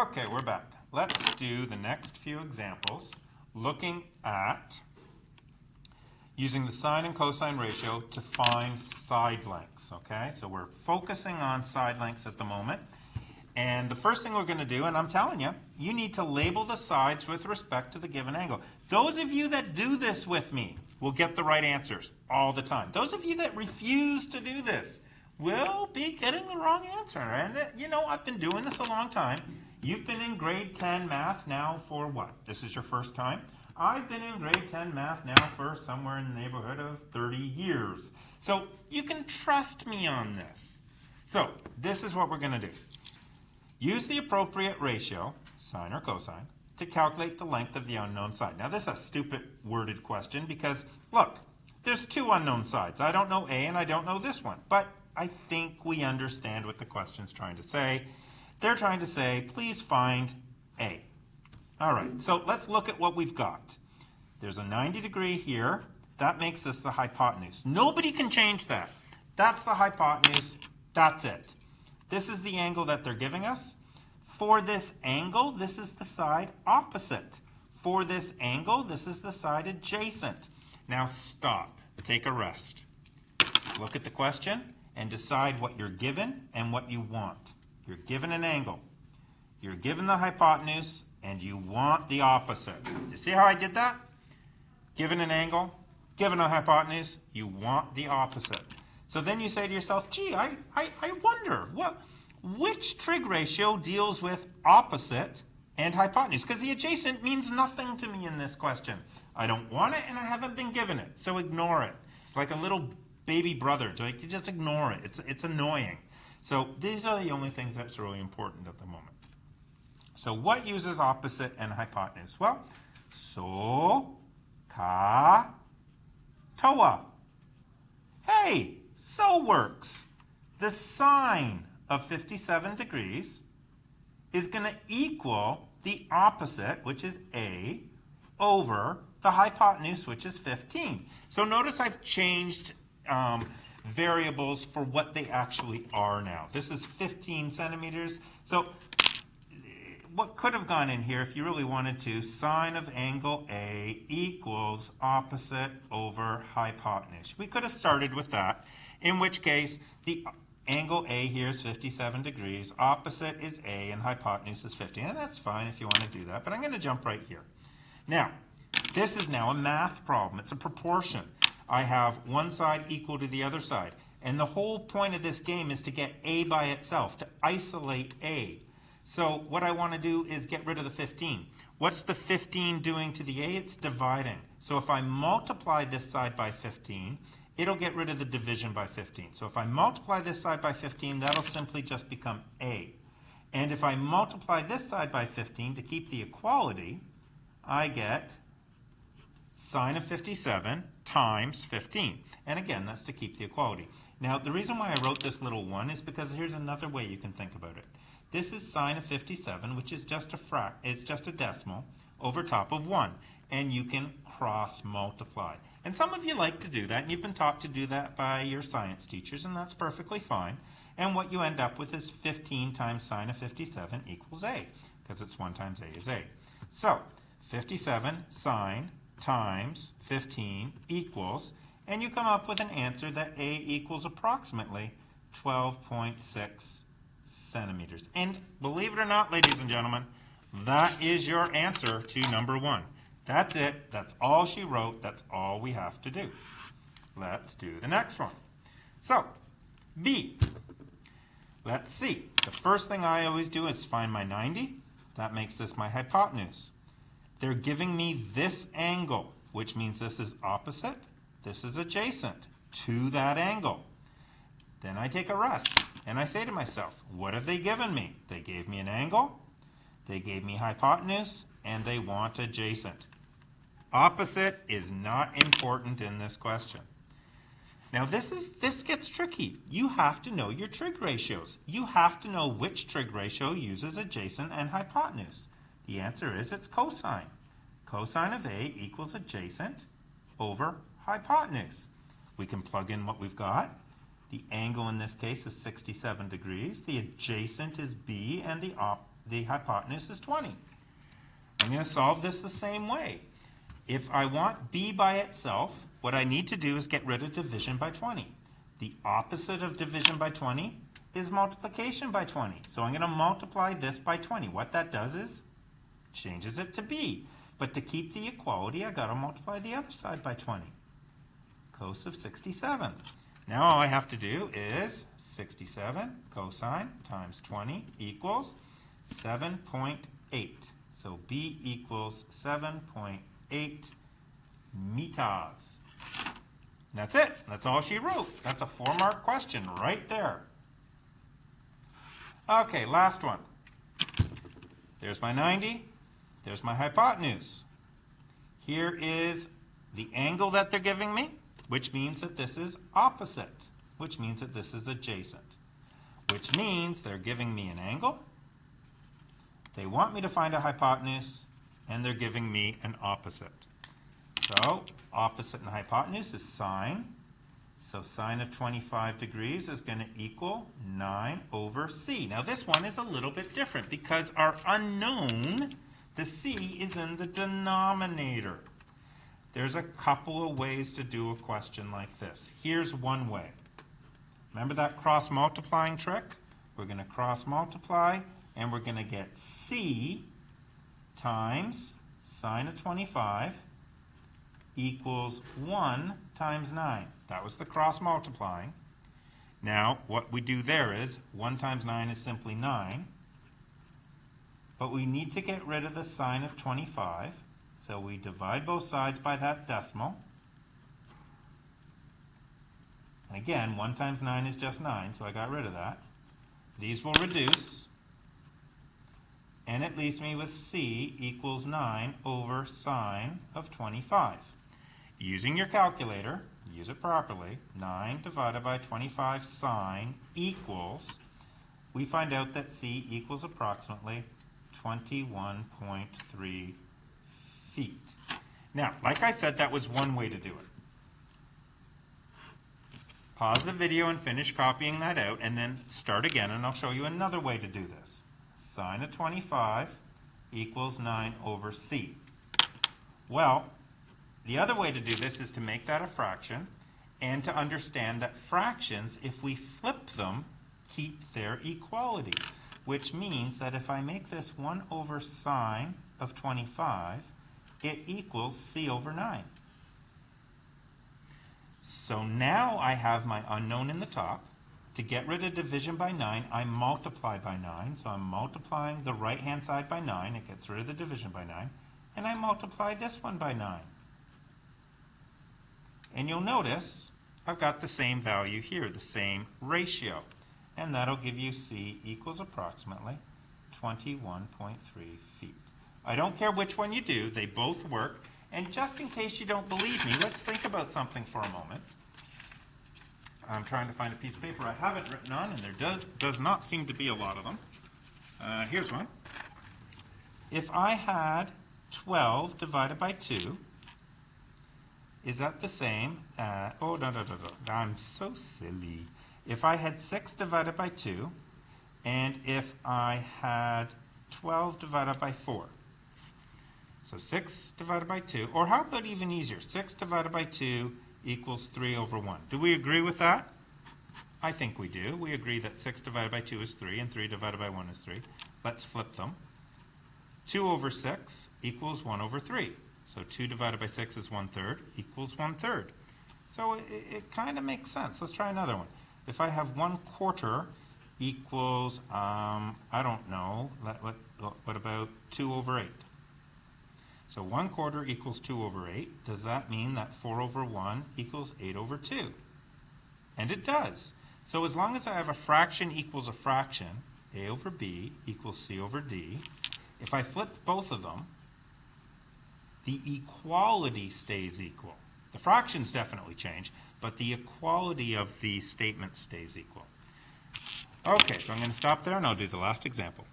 Okay, we're back. Let's do the next few examples looking at using the sine and cosine ratio to find side lengths, okay? So we're focusing on side lengths at the moment. And the first thing we're going to do, and I'm telling you, you need to label the sides with respect to the given angle. Those of you that do this with me will get the right answers all the time. Those of you that refuse to do this will be getting the wrong answer. And you know, I've been doing this a long time. You've been in grade 10 math now for what? This is your first time? I've been in grade 10 math now for somewhere in the neighborhood of 30 years. So you can trust me on this. So this is what we're going to do. Use the appropriate ratio, sine or cosine, to calculate the length of the unknown side. Now this is a stupid worded question because, look, there's two unknown sides. I don't know A and I don't know this one. But I think we understand what the question's trying to say. They're trying to say, please find A. All right, so let's look at what we've got. There's a 90 degree here. That makes this the hypotenuse. Nobody can change that. That's the hypotenuse. That's it. This is the angle that they're giving us. For this angle, this is the side opposite. For this angle, this is the side adjacent. Now stop. Take a rest. Look at the question and decide what you're given and what you want. You're given an angle. You're given the hypotenuse, and you want the opposite. Do you see how I did that? Given an angle, given a hypotenuse, you want the opposite. So then you say to yourself, gee, I wonder, which trig ratio deals with opposite and hypotenuse? Because the adjacent means nothing to me in this question. I don't want it, and I haven't been given it, so ignore it. It's like a little baby brother. You just ignore it. It's annoying. So these are the only things that's really important at the moment. So what uses opposite and hypotenuse? Well, so, ka, toa. Hey, so works. The sine of 57 degrees is going to equal the opposite, which is A, over the hypotenuse, which is 15. So notice I've changed variables for what they actually are now. This is 15 centimeters. So what could have gone in here if you really wanted to, sine of angle A equals opposite over hypotenuse. We could have started with that, in which case the angle A here is 57 degrees, opposite is A, and hypotenuse is 15. And that's fine if you want to do that, but I'm going to jump right here. Now, this is now a math problem. It's a proportion. I have one side equal to the other side. And the whole point of this game is to get A by itself, to isolate A. So what I want to do is get rid of the 15. What's the 15 doing to the A? It's dividing. So if I multiply this side by 15, it'll get rid of the division by 15. So if I multiply this side by 15, that'll simply just become A. And if I multiply this side by 15 to keep the equality, I get sine of 57 times 15. And again, that's to keep the equality. Now, the reason why I wrote this little 1 is because here's another way you can think about it. This is sine of 57, which is just a decimal over top of 1. And you can cross multiply. And some of you like to do that, and you've been taught to do that by your science teachers, and that's perfectly fine. And what you end up with is 15 times sine of 57 equals A, because it's 1 times A is A. So 57 sine times 15 equals, and you come up with an answer that A equals approximately 12.6 centimeters. And believe it or not, ladies and gentlemen, that is your answer to number 1. That's it. That's all she wrote. That's all we have to do. Let's do the next one. So, B. Let's see. The first thing I always do is find my 90. That makes this my hypotenuse. They're giving me this angle, which means this is opposite, this is adjacent to that angle. Then I take a rest, and I say to myself, what have they given me? They gave me an angle, they gave me hypotenuse, and they want adjacent. Opposite is not important in this question. Now this gets tricky. You have to know your trig ratios. You have to know which trig ratio uses adjacent and hypotenuse. The answer is it's cosine. Cosine of A equals adjacent over hypotenuse. We can plug in what we've got. The angle in this case is 67 degrees. The adjacent is B, and the the hypotenuse is 20. I'm going to solve this the same way. If I want b by itself, what I need to do is get rid of division by 20. The opposite of division by 20 is multiplication by 20. So I'm going to multiply this by 20. What that does is changes it to b. But to keep the equality, I've got to multiply the other side by 20. Cos of 67. Now all I have to do is 67 cosine times 20 equals 7.8. So b equals 7.8 meters. And that's it. That's all she wrote. That's a 4-mark question right there. Okay, last one. There's my 90. There's my hypotenuse. Here is the angle that they're giving me, which means that this is opposite, which means that this is adjacent, which means they're giving me an angle, they want me to find a hypotenuse, and they're giving me an opposite. So opposite and hypotenuse is sine. So sine of 25 degrees is going to equal 9 over c. Now this one is a little bit different because our unknown, the c, is in the denominator. There's a couple of ways to do a question like this. Here's one way. Remember that cross-multiplying trick? We're going to cross-multiply, and we're going to get c times sine of 25 equals 1 times 9. That was the cross-multiplying. Now, what we do there is 1 times 9 is simply 9. But we need to get rid of the sine of 25. So we divide both sides by that decimal. And again, 1 times 9 is just 9, so I got rid of that. These will reduce. And it leaves me with c equals 9 over sine of 25. Using your calculator, use it properly, 9 divided by 25 sine equals, we find out that c equals approximately 21.3 feet. Now, like I said, that was one way to do it. Pause the video and finish copying that out, and then start again, and I'll show you another way to do this. Sine of 25 equals 9 over c. Well, the other way to do this is to make that a fraction, and to understand that fractions, if we flip them, keep their equality, which means that if I make this 1 over sine of 25, it equals c over 9. So now I have my unknown in the top. To get rid of division by 9, I multiply by 9. So I'm multiplying the right-hand side by 9. It gets rid of the division by 9. And I multiply this one by 9. And you'll notice I've got the same value here, the same ratio. And that'll give you c equals approximately 21.3 feet. I don't care which one you do. They both work. And just in case you don't believe me, let's think about something for a moment. I'm trying to find a piece of paper I haven't written on, and there does not seem to be a lot of them. Here's one. If I had 12 divided by 2, is that the same? Oh, no. I'm so silly. If I had 6 divided by 2, and if I had 12 divided by 4. So 6 divided by 2, or how about even easier? 6 divided by 2 equals 3 over 1. Do we agree with that? I think we do. We agree that 6 divided by 2 is 3, and 3 divided by 1 is 3. Let's flip them. 2 over 6 equals 1 over 3. So 2 divided by 6 is 1/3, equals 1/3. So it kind of makes sense. Let's try another one. If I have 1/4 equals, I don't know, what about 2 over 8? So 1/4 equals 2 over 8. Does that mean that 4 over 1 equals 8 over 2? And it does. So as long as I have a fraction equals a fraction, a over b equals c over d, if I flip both of them, the equality stays equal. The fractions definitely change, but the equality of the statement stays equal. Okay, so I'm going to stop there and I'll do the last example.